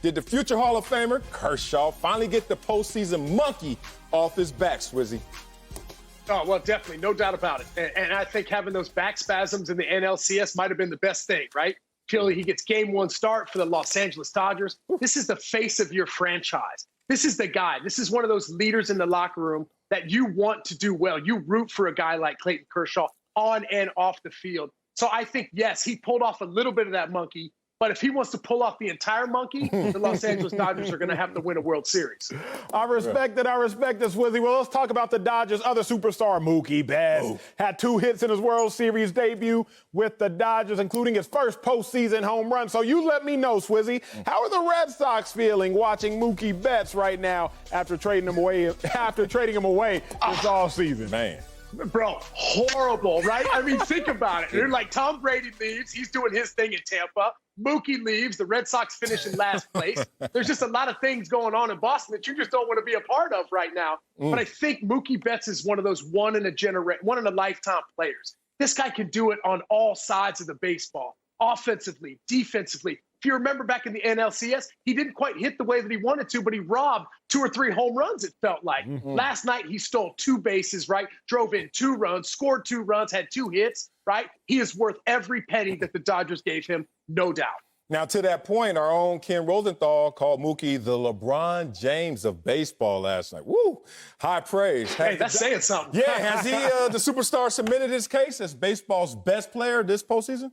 Did the future Hall of Famer, Kershaw, finally get the postseason monkey off his back, Swizzy? Oh, well, definitely. No doubt about it. And I think having those back spasms in the NLCS might have been the best thing, right? Till he gets game one start for the Los Angeles Dodgers. This is the face of your franchise. This is the guy. This is one of those leaders in the locker room that you want to do well. You root for a guy like Clayton Kershaw on and off the field. So I think, yes, he pulled off a little bit of that monkey. But if he wants to pull off the entire monkey, the Los Angeles Dodgers are going to have to win a World Series. I respect it, Swizzy. Well, let's talk about the Dodgers' other superstar, Mookie Betts. Had 2 hits in his World Series debut with the Dodgers, including his first postseason home run. So you let me know, Swizzy, how are the Red Sox feeling watching Mookie Betts right now after trading him away this offseason? Man. Bro, horrible, right? I mean, think about it. They're like Tom Brady leaves. He's doing his thing in Tampa. Mookie leaves. The Red Sox finish in last place. There's just a lot of things going on in Boston that you just don't want to be a part of right now. But I think Mookie Betts is one of those one in a lifetime players. This guy can do it on all sides of the baseball, offensively, defensively. If you remember back in the NLCS, he didn't quite hit the way that he wanted to, but he robbed 2 or 3 home runs, it felt like. Last night, he stole 2 bases, right? Drove in 2 runs, scored 2 runs, had 2 hits, right? He is worth every penny that the Dodgers gave him, no doubt. Now, to that point, our own Ken Rosenthal called Mookie the LeBron James of baseball last night. Woo! High praise. Hey, that's saying something. Yeah, has he, the superstar, submitted his case as baseball's best player this postseason?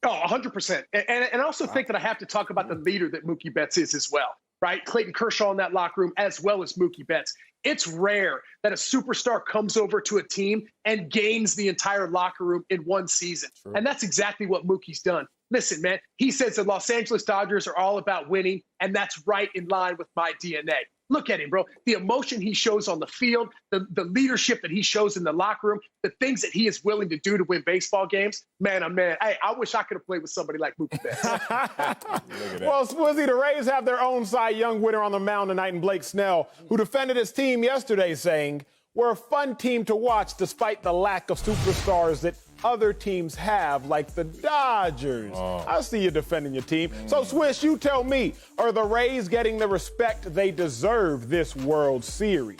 Oh, 100%. And I also think that I have to talk about the leader that Mookie Betts is as well, right? Clayton Kershaw in that locker room as well as Mookie Betts. It's rare that a superstar comes over to a team and gains the entire locker room in one season. True. And that's exactly what Mookie's done. Listen, man, he says the Los Angeles Dodgers are all about winning, and that's right in line with my DNA. Look at him, bro. The emotion he shows on the field, the leadership that he shows in the locker room, the things that he is willing to do to win baseball games. Man, oh man, hey, I wish I could have played with somebody like Mookie Betts. Well, Swizzy, the Rays have their own Cy Young winner on the mound tonight in Blake Snell, who defended his team yesterday, saying, "We're a fun team to watch despite the lack of superstars that other teams have, like the Dodgers." I see you defending your team. So, Swish, you tell me, are the Rays getting the respect they deserve this World Series?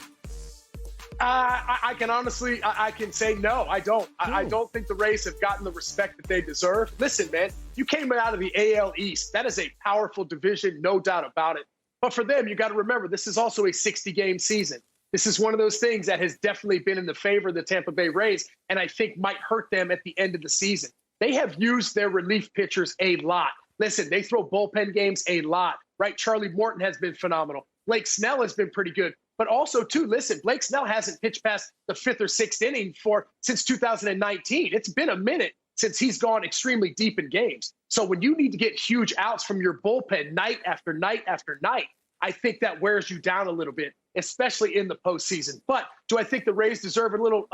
I can honestly, I can say no, I don't. I don't think the Rays have gotten the respect that they deserve. Listen, man, you came out of the AL East. That is a powerful division, no doubt about it. But for them, you got to remember, this is also a 60-game season. This is one of those things that has definitely been in the favor of the Tampa Bay Rays, and I think might hurt them at the end of the season. They have used their relief pitchers a lot. Listen, they throw bullpen games a lot, right? Charlie Morton has been phenomenal. Blake Snell has been pretty good. But also, too, listen, Blake Snell hasn't pitched past the 5th or 6th inning since 2019. It's been a minute since he's gone extremely deep in games. So when you need to get huge outs from your bullpen night after night after night, I think that wears you down a little bit, especially in the postseason. But do I think the Rays deserve a little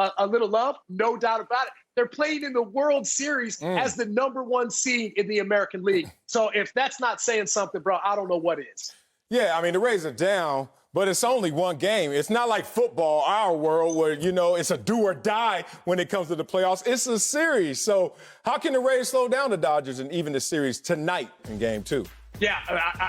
love? No doubt about it. They're playing in the World Series as the #1 seed in the American League. So if that's not saying something, bro, I don't know what is. Yeah, I mean, the Rays are down, but it's only one game. It's not like football, our world, where, you know, it's a do or die when it comes to the playoffs. It's a series. So how can the Rays slow down the Dodgers and even the series tonight in Game 2? Yeah,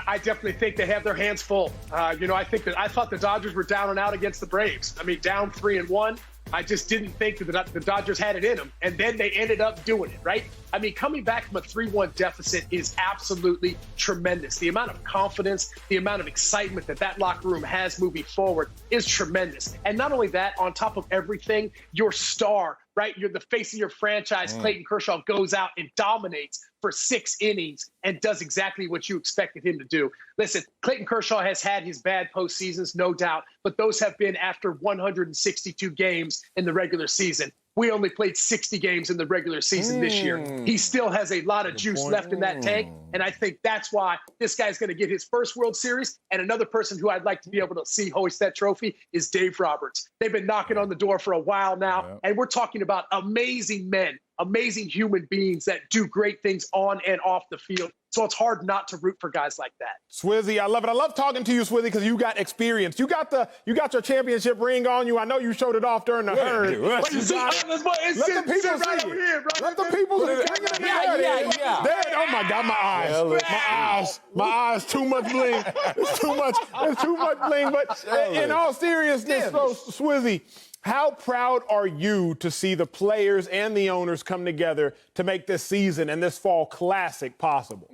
I definitely think they have their hands full. I thought the Dodgers were down and out against the Braves. I mean, down 3-1. I just didn't think that the Dodgers had it in them. And then they ended up doing it, right? I mean, coming back from a 3-1 deficit is absolutely tremendous. The amount of confidence, the amount of excitement that locker room has moving forward is tremendous. And not only that, on top of everything, your star, right? You're the face of your franchise. Clayton Kershaw goes out and dominates for 6 innings and does exactly what you expected him to do. Listen, Clayton Kershaw has had his bad postseasons, no doubt, but those have been after 162 games in the regular season. We only played 60 games in the regular season this year. He still has a lot of juice left in that tank, and I think that's why this guy's going to get his first World Series. And another person who I'd like to be able to see hoist that trophy is Dave Roberts. They've been knocking on the door for a while now, and we're talking about amazing men amazing human beings that do great things on and off the field. So it's hard not to root for guys like that. Swizzy, I love it. I love talking to you, Swizzy, because you got experience. You got your championship ring on you. I know you showed it off during the herd. Let the people see it. Let the people see it. Yeah. Oh my God, my eyes. Too much bling. It's too much bling. But in all seriousness, so Swizzy, how proud are you to see the players and the owners come together to make this season and this fall classic possible?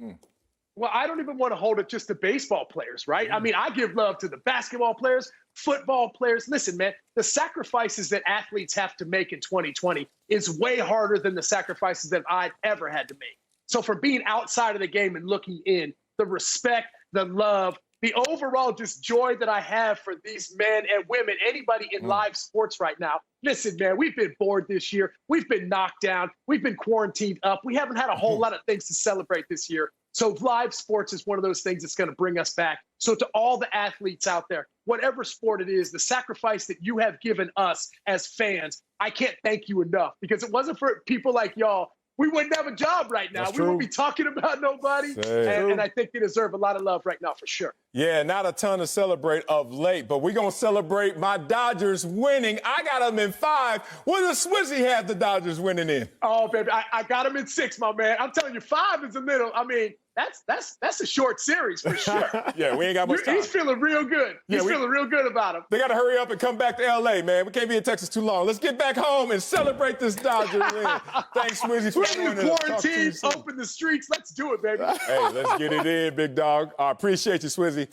Well, I don't even want to hold it just to baseball players, right? I mean, I give love to the basketball players, football players. Listen, man, the sacrifices that athletes have to make in 2020 is way harder than the sacrifices that I've ever had to make. So for being outside of the game and looking in, the respect, the love, the overall just joy that I have for these men and women, anybody in live sports right now. Listen, man, we've been bored this year. We've been knocked down. We've been quarantined up. We haven't had a whole lot of things to celebrate this year. So live sports is one of those things that's going to bring us back. So to all the athletes out there, whatever sport it is, the sacrifice that you have given us as fans, I can't thank you enough, because it wasn't for people like y'all, we wouldn't have a job right now. We wouldn't be talking about nobody. And I think they deserve a lot of love right now for sure. Yeah, not a ton to celebrate of late, but we're going to celebrate my Dodgers winning. I got them in 5. What does Swizzy have the Dodgers winning in? Oh, baby, I got them in 6, my man. I'm telling you, 5 is a little, I mean, that's a short series for sure. Yeah, we ain't got much time. He's feeling real good. He's feeling real good about him. They got to hurry up and come back to L.A., man. We can't be in Texas too long. Let's get back home and celebrate this Dodger win. Thanks, Swizzy, for joining us. Quarantine, open the streets. Let's do it, baby. Hey, let's get it in, big dog. I appreciate you, Swizzy.